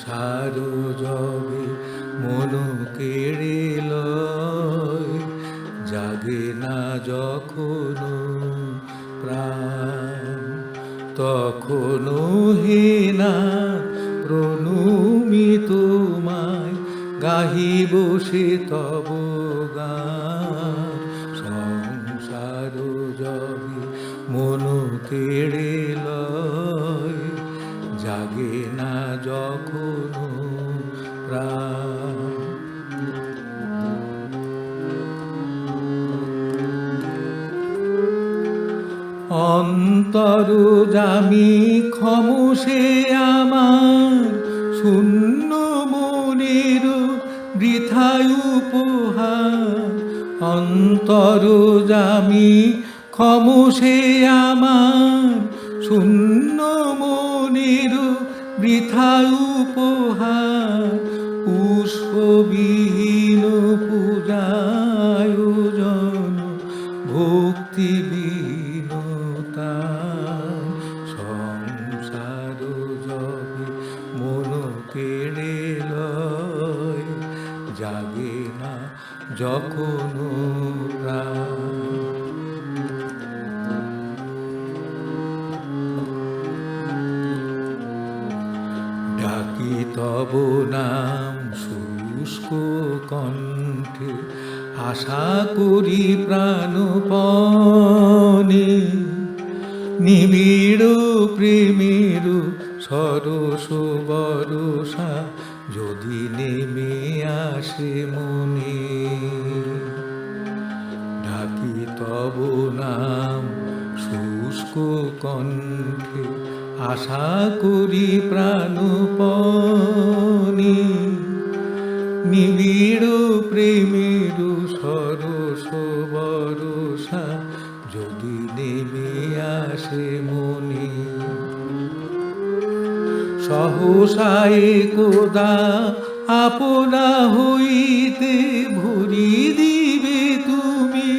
সংসার যবে মন কেড়ে লয়, জাগে না যখন প্রাণ, তখনো হে না প্রণমি তোমায়, গাহিব সে তব গান। সংসার যবে মন কেড়ে লয়, জাগে না যখন প্রাণ। অন্তর্যামী ক্ষমসে আমার শূন্য মনের বৃথায় উপহার। অন্তর্যামী ক্ষমসে আমার শূন্য মনের বৃথায় উপহার। পুষ্পবিহীন পূজায়োজন ভক্তিবিহীনতা। সংসার যবে মন কেড়ে লয়, জাগে না যখন প্রাণ। ডাকি তব নাম শুষ্ক কণ্ঠে, আশা করি প্রাণপণে। নিবিড় প্রেমের সরস বরষা যদি নেমে আসে মনে। ডাকি তব নাম শুষ্ক কণ্ঠে, আশা করি প্রাণপণে। নিবিড় প্রেমের সরস বরষা যদি নেমে আসে মনে। সহসায় কোদা আপনা হইতে ভরি দিবে তুমি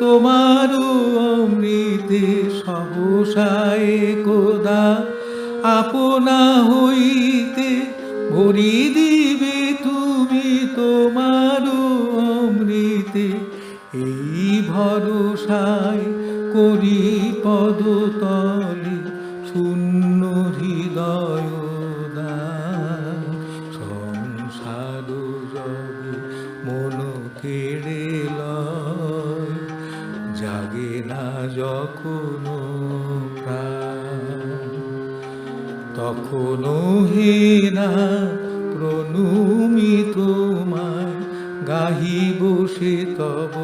তোমার অমৃতে। সহসায় কোদা আপনা হইতে ভরি দিবে তুমি তোমার অমৃতে। এই ভরসায় করি পদতলে শূন্য হৃদয় দান। সংসার যবে মন কেড়ে লয়, জাগে না যখন প্রাণ, তখনো হে না প্রণমি তোমায়, গাহিব সে তব